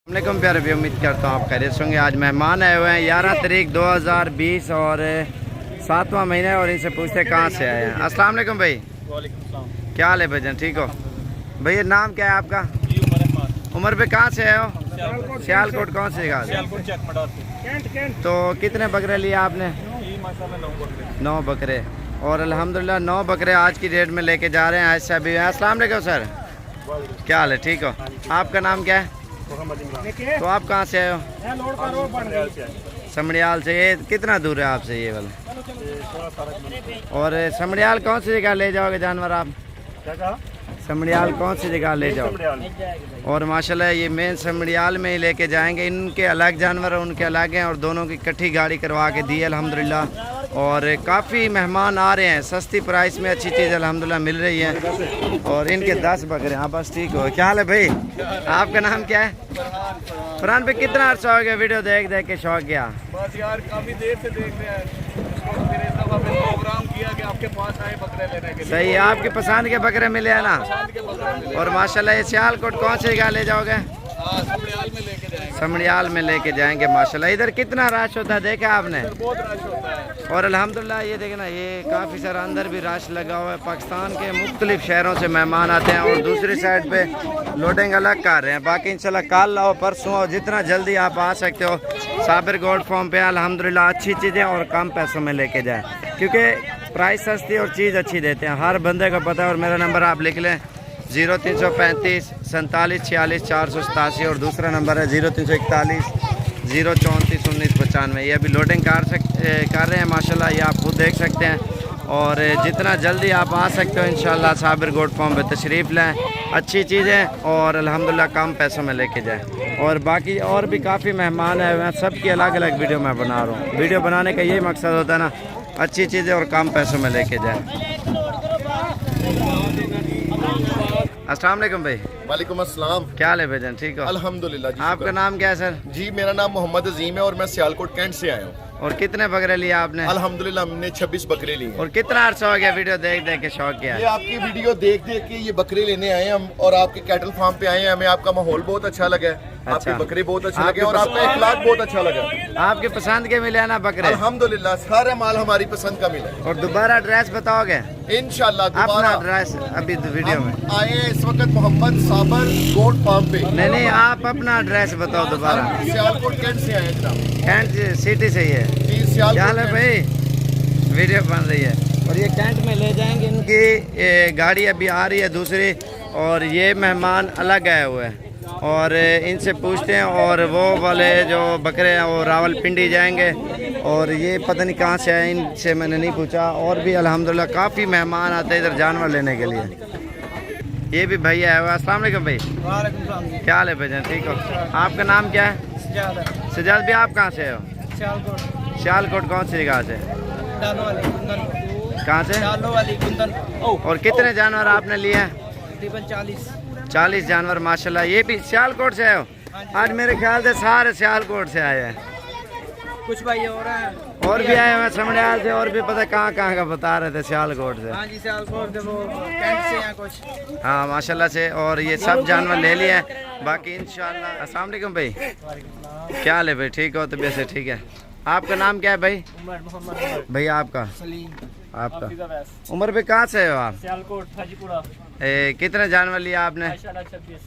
वालेकुम प्यारे भी, उम्मीद करता हूँ आप खैरियत होंगे। आज मेहमान आए हुए हैं 11 तारीख 2020 और 7वां महीना है और इनसे पूछते हैं कहाँ से आए हैं। अस्सलाम वालेकुम भाई। वालेकुम सलाम। क्या हाल है भाईजान, ठीक हो भैया? नाम क्या है आपका? उमर पे कहाँ से आए हो? सियालकोट। कौन सी जगह से? तो कितने बकरे लिए आपने? 9 बकरे। और अल्हम्दुलिल्लाह 9 बकरे आज की डेट में लेके जा रहे हैं। आज से अभी अस्सलाम वालेकुम सर, क्या हाल है, ठीक हो? आपका नाम क्या है? तो आप कहाँ से आए हो? समड़ियाल से। ये कितना दूर है आपसे ये वाला? और समड़ियाल कौन सी जगह ले जाओगे जानवर आप? समड़ियाल कौन सी जगह ले जाओ? और माशाल्लाह ये मेन समड़ियाल में ही लेके जाएंगे। इनके अलग जानवर हैं, उनके अलग हैं और दोनों की इकट्ठी गाड़ी करवा के दी है अल्हम्दुलिल्लाह। और काफ़ी मेहमान आ रहे हैं, सस्ती प्राइस में अच्छी चीज़ अल्हम्दुलिल्लाह मिल रही है। और इनके 10 बकरे। हाँ बस ठीक हो। क्या हाल है भाई? आपका नाम क्या है? फरहान भाई, कितना अर्सा हो गया वीडियो देख देख के शौक गया? बस यार काफी देर से देख रहे हैं, फिर इस दफा फिर प्रोग्राम किया कि आपके पास आए बकरे लेने के लिए। सही है, आपकी पसंद के बकरे मिले हैं ना? और माशाल्लाह ये सियालकोट कौन सी जगह ले जाओगे? समड़ियाल में लेके जाएंगे। समड़ियाल में लेके जाएंगे माशाल्लाह। इधर कितना रश होता है देखा आपने? बहुत रश होता है। और अल्हम्दुलिल्लाह ये देखना, ये काफ़ी सारा अंदर भी रश लगा हुआ है। पाकिस्तान के मुख्तलिफ शहरों से मेहमान आते हैं और दूसरी साइड पे लोडिंग अलग कर रहे हैं। बाकी इंशाल्लाह कल आओ परसों आओ, जितना जल्दी आप आ सकते हो। साबिर गोल्ड फार्म पे अल्हम्दुलिल्लाह अच्छी चीज़ें और कम पैसों में लेके जाएँ, क्योंकि प्राइस सस्ती और चीज़ अच्छी देते हैं। हर बंदे को पता है। और मेरा नंबर आप लिख लें 0335 47 46 487 और दूसरा नंबर है 0341 034 19 95। ये अभी लोडिंग कर रहे हैं माशाल्लाह, ये आप खुद देख सकते हैं। और जितना जल्दी आप आ सकते हो इंशाल्लाह साबिर गोल्ड फार्म पे तशरीफ़ लें, अच्छी चीज़ें और अल्हम्दुलिल्लाह कम पैसों में लेके जाएं। और बाकी और भी काफ़ी मेहमान आए हुए हैं, सबकी अलग अलग वीडियो मैं बना रहा हूँ। वीडियो बनाने का यही मकसद होता है ना, अच्छी चीज़ें और कम पैसों में लेके जाएँ। अस्सलाम वालेकुम भाई। वालेकुम अस्सलाम। क्या हाल है भाईजान, ठीक हो? अल्हम्दुलिल्लाह जी। आपका नाम क्या है सर? जी मेरा नाम मोहम्मद अजीम है और मैं सियालकोट कैंट से आया हूँ। और कितने बकरे लिए आपने? अल्हम्दुलिल्लाह हमने 26 बकरे लिए हैं। और कितना अर्सा हो गया वीडियो देख देख के शौक किया? ये आपकी वीडियो देख देख के ये बकरे लेने आए हैं हम, और आपके कैटल फार्म पे आए हैं। हमें आपका माहौल बहुत अच्छा लगा है, आपके बकरे बहुत अच्छे लगे और आपका इखलाक बहुत अच्छा लगा। आपके पसंद के मिले हैं ना बकरे? अल्हम्दुलिल्लाह सारा माल हमारी पसंद का मिला है। और दोबारा एड्रेस बताओगे? इंशाल्लाह अपना दोबारा एड्रेस अभी वीडियो में आए हैं इस वक्त मोहम्मद साबर गोल्ड फार्म पे। नहीं, आप अपना एड्रेस बताओ दोबारा। सियालकोट कैंट से आए हैं। कैंट सिटी से ही है? जी क्या हाल है सियालकोट भाई? वीडियो बन रही है और ये कैंट में ले जाएंगे। इनकी गाड़ी अभी आ रही है दूसरी, और ये मेहमान अलग आए हुए हैं और इनसे पूछते हैं। और वो वाले जो बकरे हैं वो रावलपिंडी जाएंगे और ये पता नहीं कहाँ से आए, इनसे मैंने नहीं पूछा। और भी अल्हम्दुलिल्लाह काफ़ी मेहमान आते हैं इधर जानवर लेने के लिए। ये भी भैया है। अस्सलाम वालेकुम भाई। क्या हाल है भाईजान, ठीक हो? आपका नाम क्या है? सजाद भी। आप कहाँ से हो? सियालकोट कौन सी जगह से? कहाँ से? और कितने जानवर आपने लिए हैं? तकरीबन 40 जानवर माशाल्लाह। ये भी सियालकोट से आए हो? आज मेरे ख्याल से सारे सियालकोट से आए हैं। कुछ भाई हो रहा है और भी आए हुए समड़ियाल से, और भी पता कहाँ का बता रहे थे सियालकोट से। हाँ जी सियालकोट से, वो कैंट से हैं कुछ। हाँ माशाल्लाह से। और ये सब जानवर ले लिए हैं बाकी इंशाल्लाह। अस्सलाम वालेकुम भाई। क्या हाल है भाई, ठीक हो? तबीयत से ठीक है? आपका नाम क्या है भाई? भैया आपका? आपका उम्र पे कहाँ से हो आप? सियालकोट हाजीपुरा। कितने जानवर लिया आपने? 26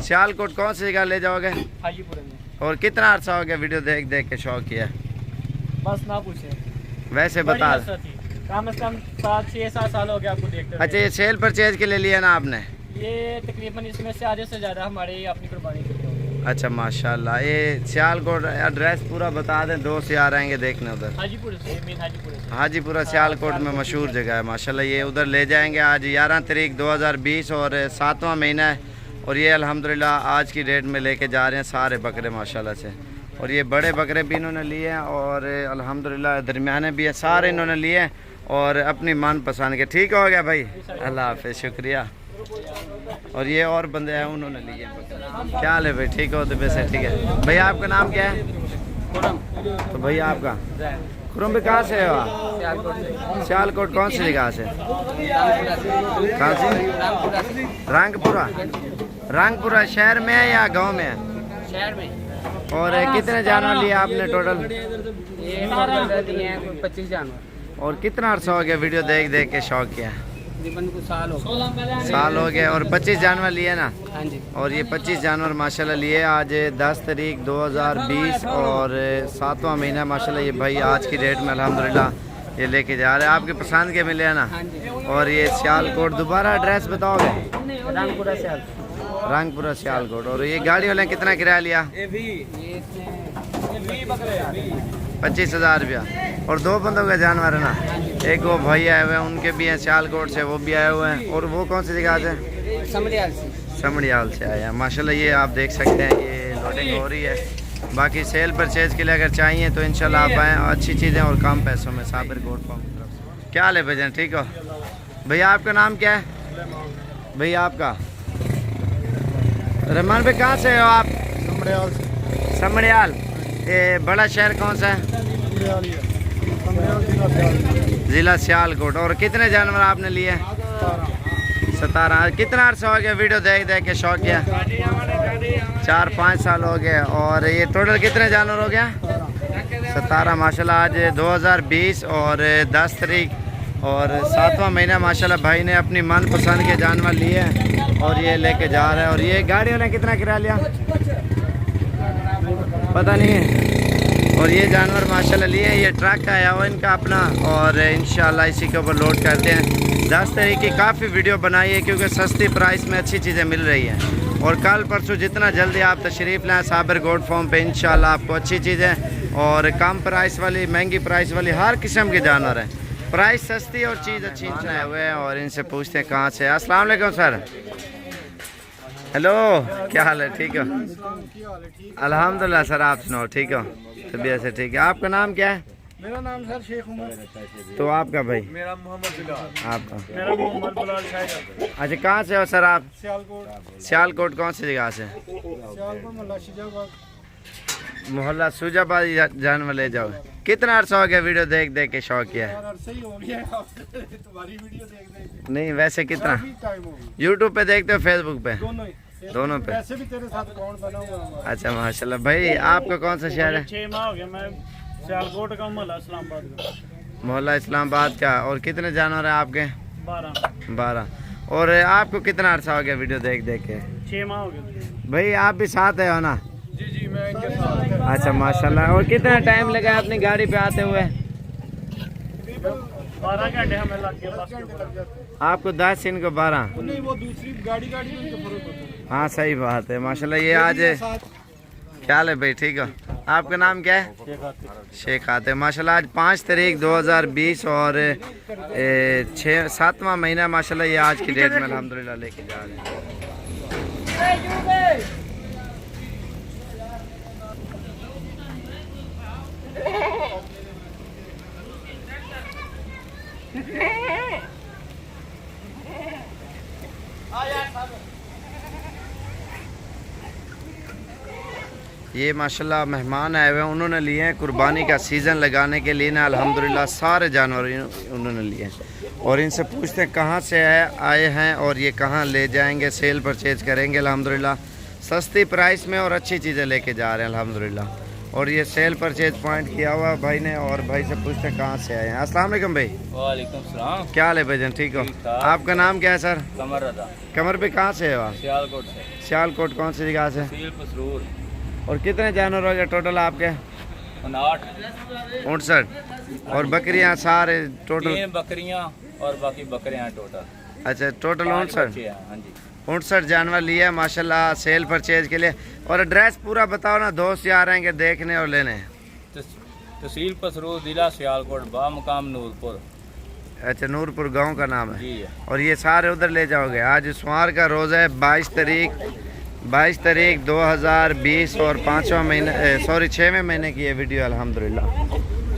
सियालकोट कौन सी जगह ले जाओगे? हाजीपुरे में। और कितना अर्सा हो गया वीडियो देख देख के शौक किया? बस ना पूछे, वैसे बता। कम से कम 7-6-7 साल हो गए आपको देखते हुए। अच्छा, ये सेल परचेज के लिए लिया ना आपने? ये तकरीबन इसमें से आधे से ज़्यादा हमारी अपनी कुर्बानी की है। अच्छा माशाल्लाह। ये सियालकोट एड्रेस पूरा बता दें, दोस्त से आ रहेंगे देखने उधर। हाजीपुर से, मेन हाजीपुर से। हाजीपुरा सियालकोट में मशहूर जगह है माशाल्लाह। ये उधर ले जाएंगे। आज 11 तारीख 2020 और 7वां महीना है और ये अल्हम्दुलिल्लाह आज की डेट में लेके जा रहे हैं सारे बकरे माशाल्लाह से। और ये बड़े बकरे भी इन्होंने लिए हैं और अल्हम्दुलिल्लाह दरमियाने भी हैं, सारे इन्होंने लिए हैं और अपनी मन पसंद के। ठीक हो गया भाई, अल्लाह हाफ़िज़, शुक्रिया। और ये और बंदे हैं उन्होंने लिए हैं बकरे। क्या हाल है भाई, ठीक हो? तो वैसे ठीक है। भैया आपका नाम क्या है? तो भैया आपका? खुरम भी कहाँ से हो आप? सियालकोट कौन सी जगह से? कहाँ से? रंगपुरा। रंगपुरा शहर में है या गांव में है? शहर में। और कितने जानवर लिए आपने टोटल? ये टोटल दिए हैं कोई 25 जानवर। और कितना अर्सा हो गया वीडियो देख देख के शौक किया? तकरीबन कुछ साल हो गए। साल हो गए। और 25 जानवर लिए ना? हाँ जी। और ये 25 जानवर माशाल्लाह लिए आज 10 तारीख 2020 और 7वां महीना माशाल्लाह। ये भाई आज की डेट में अल्हम्दुलिल्लाह ये लेके जा रहे हैं। आपके पसंद के मिले हैं ना? हाँ जी। और ये सियालकोट, दोबारा एड्रेस बताओगे? रंगपुरा से रंगपुरा सियालकोट। और ये गाड़ी वाले ने कितना किराया लिया? 25,000 रुपया। और 2 बंदों का जानवर है ना? एक वो भाई आए हुए हैं, उनके भी हैं सियालकोट से, वो भी आए हुए हैं। और वो कौन सी जगह से? समड़ियाल से आए हैं माशाल्लाह। ये आप देख सकते हैं ये लोडिंग हो रही है। बाकी सेल परचेज के लिए अगर चाहिए तो इंशाल्लाह आप आएँ। अच्छी चीज़ें और कम पैसों में साबिर गोट फार्म की तरफ से। क्या हाल है भैया, ठीक हो? भैया आपका नाम क्या है? भैया आपका? रहमान भाई कहाँ से हो आप? समड़ियाल से। समड़ियाल। ये बड़ा शहर कौन सा है? जिला सियालकोट। और कितने जानवर आपने लिए? 17। कितना अर्सा हो गया वीडियो देख देख के शौक किया? 4-5 साल हो गए। और ये टोटल कितने जानवर हो गया? 17 माशाल्लाह। आज 2020 और 10 तारीख और 7वां महीना माशाल्लाह। भाई ने अपनी मनपसंद के जानवर लिए और ये लेके जा रहे हैं। और ये गाड़ी वाले कितना किराया लिया पता नहीं है। और ये जानवर माशाल्लाह लिए, ये ट्रक आया हुआ इनका अपना और इंशाल्लाह इसी के ऊपर लोड करते हैं। 10 तारीख की काफ़ी वीडियो बनाई है क्योंकि सस्ती प्राइस में अच्छी चीज़ें मिल रही हैं। और कल परसों जितना जल्दी आप तशरीफ़ लाएँ साबिर गोट फार्म पे, इंशाल्लाह आपको अच्छी चीज़ें और कम प्राइस वाली, महंगी प्राइस वाली हर किस्म के जानवर हैं। प्राइस सस्ती और चीज़ अच्छी बनाए हुए हैं। और इनसे पूछते हैं कहाँ से। अस्सलाम वालेकुम सर। हेलो, क्या हाल है, ठीक हो? अल्हम्दुलिल्लाह सर, आप सुनाओ, ठीक हो? तबीयत से ठीक है। आपका नाम क्या है? मेरा नाम सर शेख उमर। तो आपका भाई? मेरा मोहम्मद बिलाल। आपका? मेरा मोहम्मद बिलाल शाह। अच्छा, कहाँ से हो सर आप? सियालकोट। सियालकोट कौन सी जगह से? सियालकोट मोहल्ला शुजाबाद। मोहल्ला शुजाबाद जानवर ले जाओ। कितना अर्सा हो गया वीडियो देख देख के शौक किया है? यार सही हो गया तुम्हारी वीडियो देख देख नहीं वैसे कितना? टाइम हो गया। यूट्यूब पे देखते हो, फेसबुक पे? दोनों पे। वैसे भी तेरे साथ अकाउंट बना हुआ है। अच्छा माशाल्लाह। भाई आपका कौन सा शहर है? 6 माह हो गया मैं सियालकोट का, मोहल्ला इस्लामाबाद का। मोहल्ला इस्लामाबाद का। और कितने जानवर हैं आपके? 12। और आपको कितना अर्सा हो गया वीडियो देख देख के? 6 माह हो गया। भाई आप भी साथ है हो ना? जी मैं इनके साथ। अच्छा माशाल्लाह। और कितना टाइम लगा अपनी गाड़ी पे आते हुए? 12 घंटे हमें लग गए बस के ऊपर। आपको 10, इनको 12? नहीं वो दूसरी गाड़ी में तो फर्क होता है। हाँ सही बात है माशाल्लाह। ये आज क्या हाल है भाई, ठीक हो? आपका नाम क्या है? शेख आते माशाल्लाह। आज 5 तारीख 2020 और 7वां महीना माशाल्लाह। ये आज की डेट में अल्हम्दुलिल्लाह लेके जा रहे हैं। ये माशाल्लाह मेहमान आए हुए हैं, उन्होंने लिए हैं कुर्बानी का सीज़न लगाने के लिए ना अल्हम्दुलिल्लाह सारे जानवर उन्होंने लिए हैं। और इनसे पूछते हैं कहाँ से आए हैं और ये कहाँ ले जाएंगे, सेल परचेज करेंगे अल्हम्दुलिल्लाह। सस्ती प्राइस में और अच्छी चीज़ें लेके जा रहे हैं अल्हम्दुलिल्लाह। और ये सेल परचेज पॉइंट किया हुआ भाई ने। और भाई से पूछते हैं कहाँ से आए हैं। अस्सलाम वालेकुम भाई। वालेकुम सलाम। क्या हाल है भाईजान, ठीक हो? आपका नाम क्या है सर? कमर रजा। कमर पे कहाँ से है आप? सियालकोट से। सियालकोट कौन सी जगह से? सील पसरूर। और कितने जानवर हो गए टोटल आपके? 59। और बकरियां सारे टोटल? 3 बकरियां और बाकी बकरियां टोटल। अच्छा टोटल 59। हाँ जी। 59 जानवर लिए माशाल्लाह सेल परचेज के लिए। और एड्रेस पूरा बताओ ना, दोस्त आ रहे हैं देखने और लेने। तहसील पसरूर, जिला सियालकोट, बामुकाम नूरपुर। अच्छा नूरपुर गांव का नाम है। जी। और ये सारे उधर ले जाओगे? आज सोमवार का रोज़ा है 22 तारीख 2020 और 6वें महीने की ये वीडियो अल्हम्दुलिल्लाह।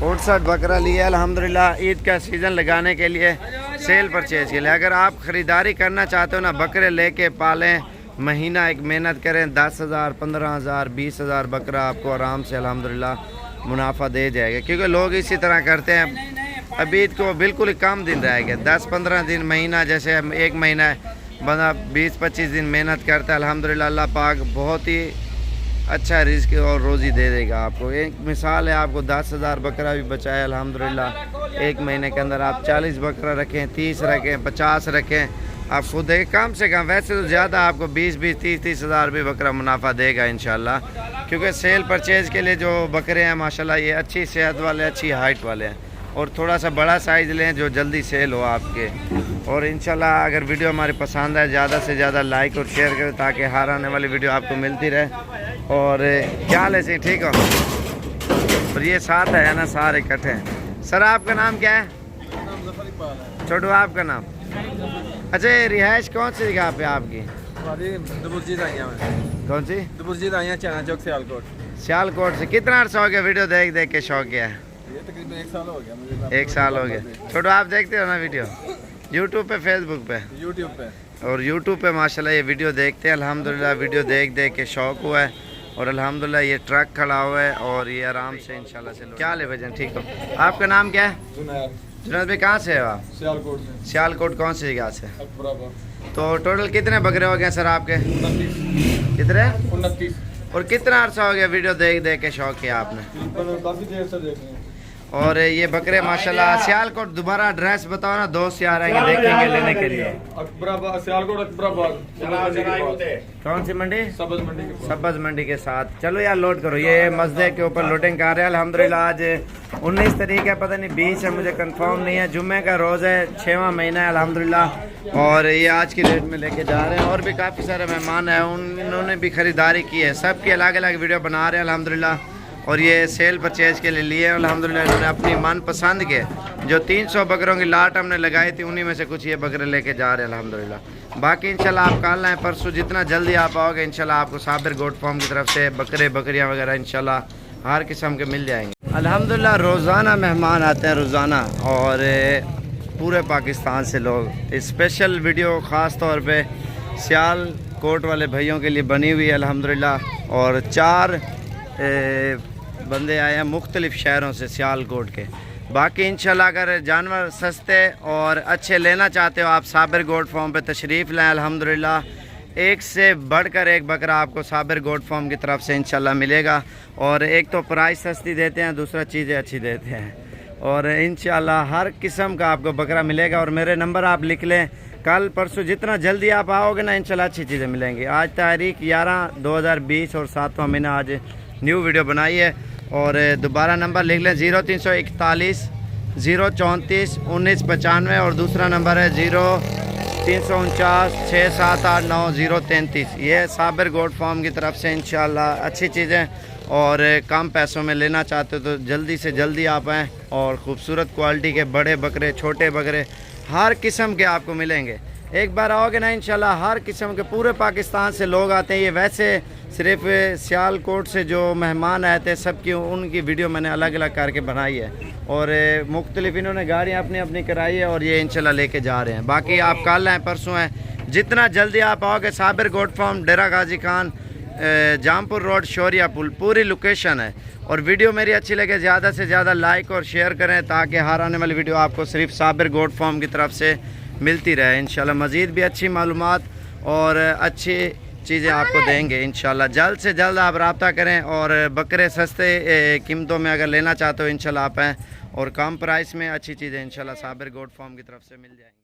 59 बकरा लिया अल्हम्दुलिल्लाह ईद का सीज़न लगाने के लिए, सेल परचेज के लिए। अगर आप ख़रीदारी करना चाहते हो ना, बकरे लेके पालें, महीना एक मेहनत करें, 10,000 15,000 20,000 बकरा आपको आराम से अल्हम्दुलिल्लाह मुनाफा दे जाएगा। क्योंकि लोग इसी तरह करते हैं। अभी ईद को बिल्कुल ही कम दिन रह गए, 10-15 दिन, महीना जैसे एक महीना है, बंदा 20-25 दिन मेहनत करता है। अल्हम्दुलिल्लाह अल्लाह पाक बहुत ही अच्छा रिस्क और रोज़ी दे देगा आपको। एक मिसाल है, आपको 10,000 बकरा भी बचा है अल्हम्दुलिल्लाह। एक महीने के अंदर आप 40 बकरा रखें, 30 रखें, 50 रखें, आप खुद देखें कम से कम, वैसे तो ज़्यादा आपको 20-20, 30-30 हज़ार भी बकरा मुनाफा देगा इंशाल्लाह। क्योंकि सेल परचेज़ के लिए जो बकरे हैं माशाल्लाह ये अच्छी सेहत वाले, अच्छी हाइट वाले हैं, और थोड़ा सा बड़ा साइज़ लें जो जल्दी सेल हो आपके। और इंशाल्लाह अगर वीडियो हमारी पसंद आए ज़्यादा से ज़्यादा लाइक और शेयर करें ताकि हर आने वाली वीडियो आपको मिलती रहे। और क्या हाल है सही, ठीक हो? और ये साथ है ना, सारे इकट्ठे हैं। सर आपका नाम क्या है? छोटू आपका नाम? अच्छा ये रिहाइश कौन सी जगह पे आपकी? कौन सी? चाइना चौक सियालकोट। सियालकोट से। कितना अर्सा हो गया वीडियो देख देख के शौक किया है? ये तकरीबन 1 साल हो गया मुझे। 1 साल हो गया। छोटू आप देखते हो ना वीडियो यूट्यूब पे, फेसबुक पे? यूट्यूब पे। और यूट्यूब पे माशाल्लाह ये वीडियो देखते हैं अल्हम्दुलिल्लाह। वीडियो देख देख के शौक हुआ है, और अल्हम्दुलिल्लाह ये ट्रक खड़ा हुआ है और ये आराम से इंशाल्लाह से। क्या ले भजन, ठीक हो? आपका नाम क्या है? जुनैद भाई कहाँ से हो आप? सियालकोट से। सियालकोट कौन सी जगह से? अकबराबाद। तो टोटल कितने बकरे हो गए सर आपके? कितने? 29। और कितना अर्सा हो गया वीडियो देख देख के शौक किया आपने? काफी देर से देख रहे हैं। और ये बकरे माशाल्लाह। सियालकोट दोबारा एड्रेस बताओ ना, दोस्त यार आएंगे देखेंगे लेने के लिए। अकबराबाद, सियालकोट अकबराबाद। कौन सी मंडी? सब्ज मंडी के पास। सब्ज मंडी के साथ। चलो यार लोड करो। ये मस्जिद के ऊपर लोडिंग कर रहे हैं अल्हम्दुलिल्लाह। आज 19 तारीख है, पता नहीं 20 है, मुझे कंफर्म नहीं है। जुम्मे का रोज़ है, 6वां महीना है अल्हम्दुलिल्लाह। और ये आज की डेट में लेके जा रहे हैं। और भी काफ़ी सारे मेहमान हैं, उन्होंने भी ख़रीदारी की है। सबकी अलग अलग वीडियो बना रहे हैं अल्हम्दुलिल्लाह। और ये सेल परचेज के लिए लिए अल्हम्दुलिल्लाह। इन्होंने अपनी मनपसंद के जो 300 बकरों की लाट हमने लगाई थी, उन्हीं में से कुछ ये बकरे लेके जा रहे हैं अल्हम्दुलिल्लाह। बाकी इंशाल्लाह आप कल आएँ, परसों जितना जल्दी आप आओगे इंशाल्लाह आपको साबिर गोट फार्म की तरफ से बकरे बकरियां वगैरह इंशाल्लाह हर किस्म के मिल जाएंगे अल्हम्दुलिल्लाह। रोज़ाना मेहमान आते हैं रोज़ाना, और पूरे पाकिस्तान से लोग। स्पेशल वीडियो ख़ास तौर पे सियालकोट वाले भाइयों के लिए बनी हुई है अल्हम्दुलिल्लाह। और 4 बंदे आए हैं मुख्तलिफ़ शहरों से सियालकोट के। बाकी इंशाल्लाह अगर जानवर सस्ते और अच्छे लेना चाहते हो आप साबिर गोट फार्म पे तशरीफ़ लाएँ अल्हम्दुलिल्लाह। एक से बढ़कर एक बकरा आपको साबिर गोट फार्म की तरफ से इंशाल्लाह मिलेगा। और एक तो प्राइस सस्ती देते हैं, दूसरा चीज़ें अच्छी देते हैं। और इंशाल्लाह हर किस्म का आपको बकरा मिलेगा। और मेरे नंबर आप लिख लें, कल परसों जितना जल्दी आप आओगे ना इंशाल्लाह अच्छी चीज़ें मिलेंगी। आज तारीख 11/2020 और 7वां महीना आज न्यू वीडियो बनाई है। और दोबारा नंबर लिख लें 0341 034 1995, और दूसरा नंबर है 0349 678 9033। ये साबिर गोट फार्म की तरफ से इंशाल्लाह अच्छी चीज़ें और कम पैसों में लेना चाहते हो तो जल्दी से जल्दी आप आएँ। और ख़ूबसूरत क्वालिटी के बड़े बकरे, छोटे बकरे, हर किस्म के आपको मिलेंगे। एक बार आओगे ना इंशाल्लाह हर किस्म के, पूरे पाकिस्तान से लोग आते हैं। ये वैसे सिर्फ सियालकोट से जो मेहमान आए थे सबकी उनकी वीडियो मैंने अलग अलग करके बनाई है। और मुख्तलिफ इन्होंने गाड़ियाँ अपनी अपनी कराई है, और ये इंशाल्लाह लेके जा रहे हैं। बाकी आप कल आएँ, परसों हैं, जितना जल्दी आप आओगे। साबिर गोट फार्म, डेरा गाजी खान, जामपुर रोड, शौरिया पुल, पूरी लोकेशन है। और वीडियो मेरी अच्छी लगे ज़्यादा से ज़्यादा लाइक और शेयर करें ताकि हर आने वाली वीडियो आपको सिर्फ साबिर गोट फार्म की तरफ से मिलती रहे। इंशाल्लाह मज़ीद भी अच्छी मालूमात और अच्छी चीज़ें आपको देंगे इंशाल्लाह। जल्द से जल्द आप रब्ता करें। और बकरे सस्ते कीमतों में अगर लेना चाहते हो इंशाल्लाह आप आएँ, और कम प्राइस में अच्छी चीज़ें इंशाल्लाह साबिर गोट फार्म की तरफ से मिल जाएंगी।